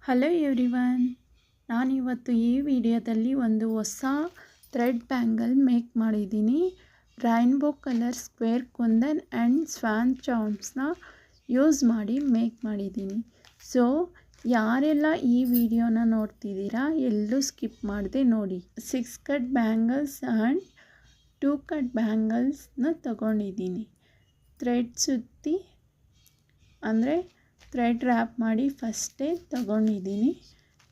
Hello everyone, ನಾನಿವತ್ತು ಈ ವಿಡಿಯೋದಲ್ಲಿ ಒಂದು ಹೊಸ ಥ್ರೆಡ್ ಬ್ಯಾಂಗಲ್ ಮೇಕ್ ಮಾಡಿದ್ದೀನಿ. Rainbow colour square kundan and swan ಚಾಮ್ಸ್ನ ಯೂಸ್ ಮಾಡಿ ಮೇಕ್ ಮಾಡಿದ್ದೀನಿ. ಸೊ ಯಾರೆಲ್ಲ ಈ ವಿಡಿಯೋನ ನೋಡ್ತಿದ್ದೀರಾ ಎಲ್ಲೂ ಸ್ಕಿಪ್ ಮಾಡದೆ ನೋಡಿ. 6 ಕಟ್ ಬ್ಯಾಂಗಲ್ಸ್ ಆ್ಯಂಡ್ 2 ಕಟ್ ಬ್ಯಾಂಗಲ್ಸ್ನ ತಗೊಂಡಿದ್ದೀನಿ. ಥ್ರೆಡ್ ಸುತ್ತಿ ಅಂದರೆ ಥ್ರೆಡ್ ರ್ಯಾಪ್ ಮಾಡಿ ಫಸ್ಟೇ ತಗೊಂಡಿದ್ದೀನಿ.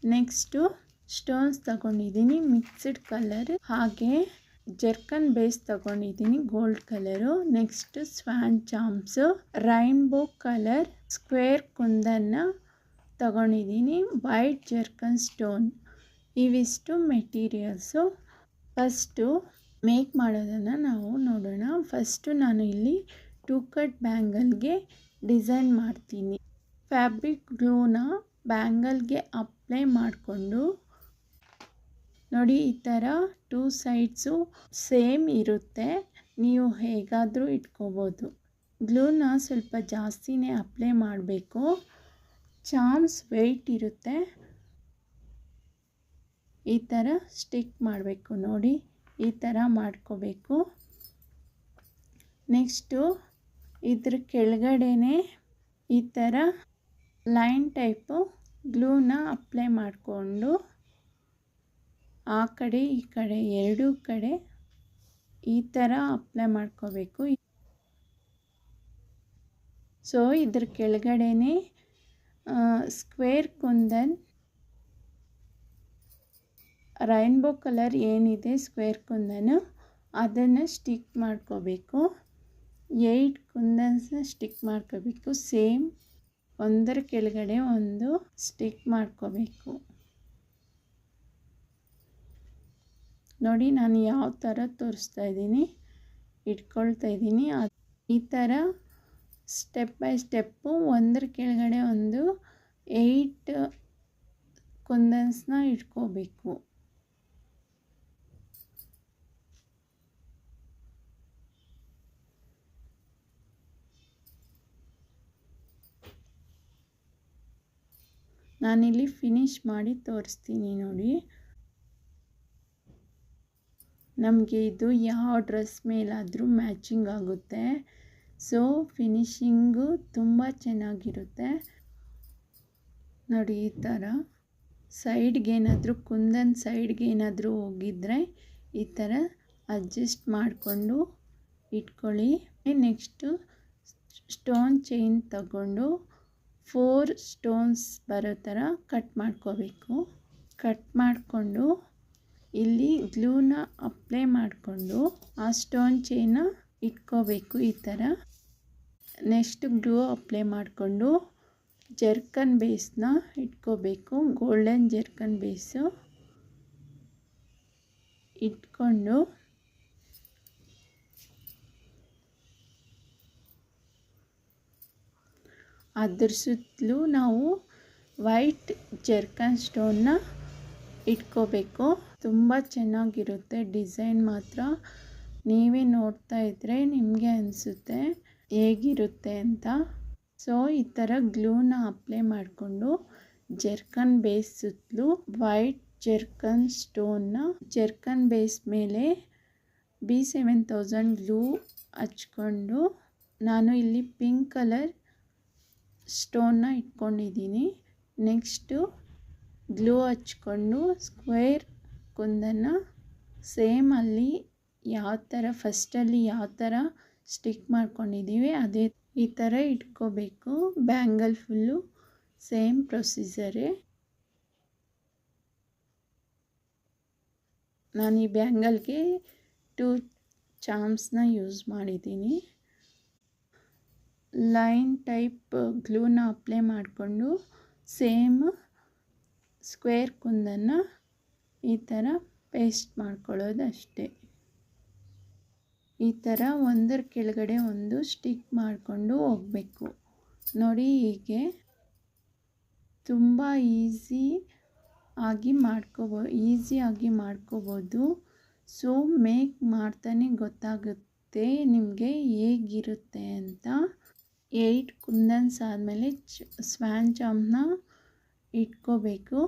ನೆಕ್ಸ್ಟು ಸ್ಟೋನ್ಸ್ ತಗೊಂಡಿದ್ದೀನಿ ಮಿಕ್ಸ್ಡ್ ಕಲರ್, ಹಾಗೆ ಜರ್ಕನ್ ಬೇಸ್ ತಗೊಂಡಿದ್ದೀನಿ gold colour. Next swan charms, rainbow colour square ಕುಂದನ್ನ ತಗೊಂಡಿದ್ದೀನಿ, ವೈಟ್ ಜರ್ಕನ್ ಸ್ಟೋನ್. ಇವಿಷ್ಟು ಮೆಟೀರಿಯಲ್ಸು. ಫಸ್ಟು ಮೇಕ್ ಮಾಡೋದನ್ನು ನಾವು ನೋಡೋಣ. ಫಸ್ಟು ನಾನು ಇಲ್ಲಿ 2 ಕಟ್ ಬ್ಯಾಂಗಲ್ಗೆ ಡಿಸೈನ್ ಮಾಡ್ತೀನಿ. ಫ್ಯಾಬ್ರಿಕ್ ಗ್ಲೂನ ಬ್ಯಾಂಗಲ್ಗೆ ಅಪ್ಲೈ ಮಾಡಿಕೊಂಡು ನೋಡಿ, ಈ ಥರ 2 ಸೈಡ್ಸು ಸೇಮ್ ಇರುತ್ತೆ. ನೀವು ಹೇಗಾದರೂ ಇಟ್ಕೋಬೋದು. ಗ್ಲೂನ ಸ್ವಲ್ಪ ಜಾಸ್ತಿನೇ ಅಪ್ಲೈ ಮಾಡಬೇಕು. ಚಾಮ್ಸ್ ವೆಯ್ಟ್ ಇರುತ್ತೆ. ಈ ಥರ ಸ್ಟಿಕ್ ಮಾಡಬೇಕು. ನೋಡಿ, ಈ ಥರ ಮಾಡ್ಕೋಬೇಕು. ನೆಕ್ಸ್ಟು ಇದ್ರ ಕೆಳಗಡೆನೇ ಈ ಥರ ಲೈನ್ ಟೈಪು ಗ್ಲೂನ ಅಪ್ಲೈ ಮಾಡಿಕೊಂಡು ಆ ಕಡೆ ಈ ಕಡೆ ಎರಡೂ ಕಡೆ ಈ ಥರ ಅಪ್ಲೈ ಮಾಡ್ಕೋಬೇಕು. ಸೊ ಇದ್ರ ಕೆಳಗಡೆನೇ ಸ್ಕ್ವೇರ್ ಕುಂದನ್ ರೈನ್ಬೋ ಕಲರ್ ಏನಿದೆ ಸ್ಕ್ವೇರ್ ಕುಂದನು ಅದನ್ನು ಸ್ಟಿಕ್ ಮಾಡ್ಕೋಬೇಕು. 8 ಕುಂದನ್ಸ್ನ ಸ್ಟಿಕ್ ಮಾಡ್ಕೋಬೇಕು. ಸೇಮ್ ಒಂದರ ಕೆಳಗಡೆ ಒಂದು ಸ್ಟಿಕ್ ಮಾಡ್ಕೋಬೇಕು. ನೋಡಿ, ನಾನು ಯಾವ ಥರ ತೋರಿಸ್ತಾ ಇದ್ದೀನಿ ಇಟ್ಕೊಳ್ತಾ ಇದ್ದೀನಿ. ಈ ಥರ ಸ್ಟೆಪ್ ಬೈ ಸ್ಟೆಪ್ಪು ಒಂದರ ಕೆಳಗಡೆ ಒಂದು 8 ಕುಂದನ್ಸ್ನ ಇಟ್ಕೋಬೇಕು. ನಾನಿಲ್ಲಿ ಫಿನಿಶ್ ಮಾಡಿ ತೋರಿಸ್ತೀನಿ ನೋಡಿ. ನಮಗೆ ಇದು ಯಾವ ಡ್ರೆಸ್ ಮೇಲಾದರೂ ಮ್ಯಾಚಿಂಗ್ ಆಗುತ್ತೆ. ಸೊ ಫಿನಿಶಿಂಗು ತುಂಬ ಚೆನ್ನಾಗಿರುತ್ತೆ ನೋಡಿ. ಈ ಥರ ಸೈಡ್ಗೇನಾದರೂ ಕುಂದನ್ ಸೈಡ್ಗೇನಾದರೂ ಹೋಗಿದ್ರೆ ಈ ಥರ ಅಡ್ಜಸ್ಟ್ ಮಾಡಿಕೊಂಡು ಇಟ್ಕೊಳ್ಳಿ. ನೆಕ್ಸ್ಟು ಸ್ಟೋನ್ ಚೈನ್ ತಗೊಂಡು 4 ಸ್ಟೋನ್ಸ್ ಬರೋ ಥರ ಕಟ್ ಮಾಡ್ಕೋಬೇಕು. ಕಟ್ ಮಾಡಿಕೊಂಡು ಇಲ್ಲಿ ಗ್ಲೂನ ಅಪ್ಲೈ ಮಾಡಿಕೊಂಡು ಆ ಸ್ಟೋನ್ ಚೈನ ಇಟ್ಕೋಬೇಕು ಈ ಥರ. ನೆಕ್ಸ್ಟ್ ಗ್ಲೂ ಅಪ್ಲೈ ಮಾಡಿಕೊಂಡು ಜರ್ಕನ್ ಬೇಸ್ನ ಇಟ್ಕೋಬೇಕು. ಗೋಲ್ಡನ್ ಜರ್ಕನ್ ಬೇಸು ಇಟ್ಕೊಂಡು ಅದ್ರ ಸುತ್ತಲೂ ನಾವು ವೈಟ್ ಜರ್ಕನ್ ಸ್ಟೋನ್ನ ಇಟ್ಕೋಬೇಕು. ತುಂಬ ಚೆನ್ನಾಗಿರುತ್ತೆ ಡಿಸೈನ್ ಮಾತ್ರ. ನೀವೇ ನೋಡ್ತಾ ಇದ್ದರೆ ನಿಮಗೆ ಅನಿಸುತ್ತೆ ಹೇಗಿರುತ್ತೆ ಅಂತ. ಸೊ ಈ ಥರ ಗ್ಲೂನ ಅಪ್ಲೈ ಮಾಡಿಕೊಂಡು ಜರ್ಕನ್ ಬೇಸ್ ಸುತ್ತಲೂ ವೈಟ್ ಜರ್ಕನ್ ಸ್ಟೋನ್ನ ಜರ್ಕನ್ ಬೇಸ್ ಮೇಲೆ B7000 ಗ್ಲೂ ಹಚ್ಕೊಂಡು, ನಾನು ಇಲ್ಲಿ ಪಿಂಕ್ ಕಲರ್ ಸ್ಟೋನ್ನ ಇಟ್ಕೊಂಡಿದ್ದೀನಿ. ನೆಕ್ಸ್ಟು ಗ್ಲೂ ಹಚ್ಕೊಂಡು ಸ್ಕ್ವೇರ್ ಕುಂದನ್ನು ಸೇಮ್ ಅಲ್ಲಿ ಯಾವ ಥರ ಫಸ್ಟಲ್ಲಿ ಯಾವ ಥರ ಸ್ಟಿಕ್ ಮಾಡ್ಕೊಂಡಿದ್ದೀವಿ ಅದೇ ಈ ಥರ ಇಟ್ಕೋಬೇಕು. ಬ್ಯಾಂಗಲ್ ಫುಲ್ಲು ಸೇಮ್ ಪ್ರೊಸೀಜರೇ. ನಾನು ಈ ಬ್ಯಾಂಗಲ್ಗೆ 2 ಚಾಮ್ಸ್ನ ಯೂಸ್ ಮಾಡಿದ್ದೀನಿ. ಲೈನ್ ಟೈಪ್ ಗ್ಲೂನ ಅಪ್ಲೈ ಮಾಡಿಕೊಂಡು ಸೇಮ್ ಸ್ಕ್ವೇರ್ ಕುಂದನ್ನು ಈ ಥರ ಪೇಸ್ಟ್ ಮಾಡ್ಕೊಳ್ಳೋದು ಅಷ್ಟೇ. ಈ ಥರ ಒಂದರ ಕೆಳಗಡೆ ಒಂದು ಸ್ಟಿಕ್ ಮಾಡಿಕೊಂಡು ಹೋಗಬೇಕು ನೋಡಿ. ಹೀಗೆ ತುಂಬ ಈಸಿಯಾಗಿ ಮಾಡ್ಕೋಬೋದು. ಸೊ ಮೇಕ್ ಮಾಡ್ತಾನೆ ಗೊತ್ತಾಗುತ್ತೆ ನಿಮಗೆ ಹೇಗಿರುತ್ತೆ ಅಂತ. 8 ಕುಂದನ್ಸ್ ಆದಮೇಲೆ ಸ್ವಾನ್ ಚಾಮ್ನ ಇಟ್ಕೋಬೇಕು.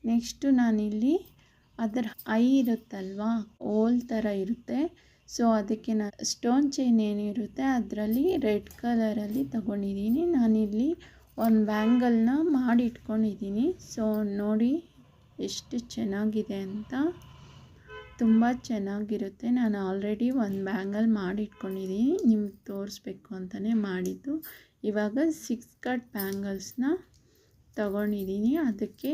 ನೆಕ್ಸ್ಟು ನಾನಿಲ್ಲಿ ಅದರ ಐ ಇರುತ್ತಲ್ವಾ, ಹೋಲ್ ಥರ ಇರುತ್ತೆ. ಸೊ ಅದಕ್ಕೆ ಸ್ಟೋನ್ ಚೈನ್ ಏನಿರುತ್ತೆ ಅದರಲ್ಲಿ ರೆಡ್ ಕಲರಲ್ಲಿ ತಗೊಂಡಿದ್ದೀನಿ. ನಾನಿಲ್ಲಿ ಒಂದು ಬ್ಯಾಂಗಲ್ನ ಮಾಡಿ ಇಟ್ಕೊಂಡಿದ್ದೀನಿ. ಸೊ ನೋಡಿ ಎಷ್ಟು ಚೆನ್ನಾಗಿದೆ ಅಂತ, ತುಂಬ ಚೆನ್ನಾಗಿರುತ್ತೆ. ನಾನು ಆಲ್ರೆಡಿ ಒಂದು ಬ್ಯಾಂಗಲ್ ಮಾಡಿ ಇಟ್ಕೊಂಡಿದ್ದೀನಿ, ನಿಮ್ಗೆ ತೋರಿಸ್ಬೇಕು ಅಂತಲೇ ಮಾಡಿದ್ದು. ಇವಾಗ 6 ಕಟ್ ಬ್ಯಾಂಗಲ್ಸ್ನ ತಗೊಂಡಿದ್ದೀನಿ. ಅದಕ್ಕೆ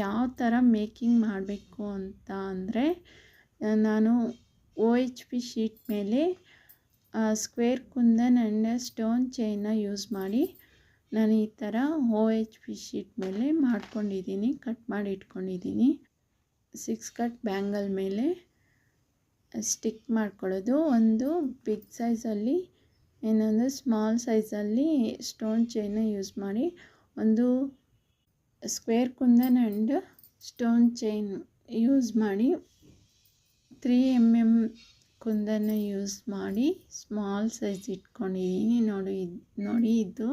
ಯಾವ ಥರ ಮೇಕಿಂಗ್ ಮಾಡಬೇಕು ಅಂತ ಅಂದರೆ, ನಾನು OHP ಶೀಟ್ ಮೇಲೆ ಸ್ಕ್ವೇರ್ ಕುಂದನ್ ಆ್ಯಂಡ್ ಸ್ಟೋನ್ ಚೈನ್ನ ಯೂಸ್ ಮಾಡಿ ನಾನು ಈ ಥರ OHP ಶೀಟ್ ಮೇಲೆ ಮಾಡ್ಕೊಂಡಿದ್ದೀನಿ, ಕಟ್ ಮಾಡಿ ಇಟ್ಕೊಂಡಿದ್ದೀನಿ. 6 ಕಟ್ ಬ್ಯಾಂಗಲ್ ಮೇಲೆ ಸ್ಟಿಕ್ ಮಾಡ್ಕೊಳ್ಳೋದು. ಒಂದು ಬಿಗ್ ಸೈಜಲ್ಲಿ, ಇನ್ನೊಂದು ಸ್ಮಾಲ್ ಸೈಜಲ್ಲಿ ಸ್ಟೋನ್ ಚೈನ್ನ ಯೂಸ್ ಮಾಡಿ, ಒಂದು square kundan and stone chain use ಮಾಡಿ 3 mm ಕುಂದನ್ನ ಯೂಸ್ ಮಾಡಿ ಸ್ಮಾಲ್ ಸೈಜ್ ಇಟ್ಕೊಂಡಿದ್ದೀನಿ. ನೋಡಿ ಇದು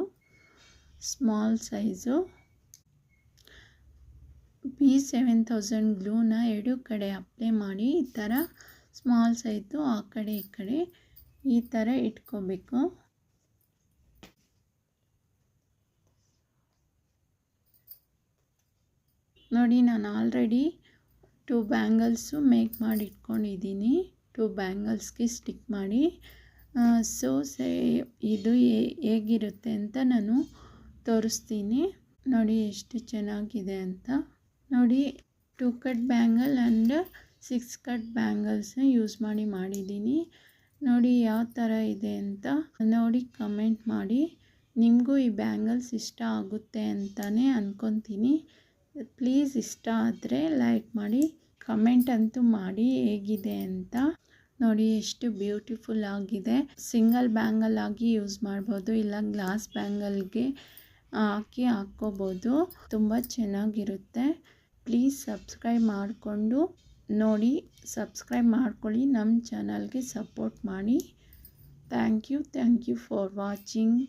ಸ್ಮಾಲ್ ಸೈಜು. B7000 ಗ್ಲೂನ 2 ಕಡೆ ಅಪ್ಲೈ ಮಾಡಿ ಈ ಥರ ಸ್ಮಾಲ್ ಸೈಜು ಆ ಕಡೆ ಈ ಕಡೆ ಈ ಥರ ಇಟ್ಕೋಬೇಕು. ನೋಡಿ ನಾನು ಆಲ್ರೆಡಿ 2 ಬ್ಯಾಂಗಲ್ಸು ಮೇಕ್ ಮಾಡಿ ಇಟ್ಕೊಂಡಿದ್ದೀನಿ. 2 ಬ್ಯಾಂಗಲ್ಸ್ಗೆ ಸ್ಟಿಕ್ ಮಾಡಿ. ಇದು ಹೇಗಿರುತ್ತೆ ಅಂತ ನಾನು ತೋರಿಸ್ತೀನಿ. ನೋಡಿ ಎಷ್ಟು ಚೆನ್ನಾಗಿದೆ ಅಂತ. ನೋಡಿ 2 ಕಟ್ ಬ್ಯಾಂಗಲ್ ಆ್ಯಂಡ್ 6 ಕಟ್ ಬ್ಯಾಂಗಲ್ಸ್ನ ಯೂಸ್ ಮಾಡಿದ್ದೀನಿ. ನೋಡಿ ಯಾವ ಥರ ಇದೆ ಅಂತ ನೋಡಿ ಕಮೆಂಟ್ ಮಾಡಿ. ನಿಮಗೂ ಈ ಬ್ಯಾಂಗಲ್ಸ್ ಇಷ್ಟ ಆಗುತ್ತೆ ಅಂತಲೇ ಅಂದ್ಕೊತೀನಿ. ಪ್ಲೀಸ್ ಇಷ್ಟ ಆದರೆ ಲೈಕ್ ಮಾಡಿ, ಕಮೆಂಟ್ ಅಂತೂ ಮಾಡಿ ಹೇಗಿದೆ ಅಂತ. ನೋಡಿ ಎಷ್ಟು ಬ್ಯೂಟಿಫುಲ್ ಆಗಿದೆ. ಸಿಂಗಲ್ ಬ್ಯಾಂಗಲ್ ಆಗಿ ಯೂಸ್ ಮಾಡ್ಬೋದು, ಇಲ್ಲ ಗ್ಲಾಸ್ ಬ್ಯಾಂಗಲ್ಗೆ ಹಾಕ್ಕೋಬೋದು. ತುಂಬ ಚೆನ್ನಾಗಿರುತ್ತೆ. ಪ್ಲೀಸ್ ಸಬ್ಸ್ಕ್ರೈಬ್ ಮಾಡಿಕೊಂಡು ನೋಡಿ, ಸಬ್ಸ್ಕ್ರೈಬ್ ಮಾಡ್ಕೊಳ್ಳಿ, ನಮ್ಮ ಚಾನಲ್ಗೆ ಸಪೋರ್ಟ್ ಮಾಡಿ. Thank you for watching.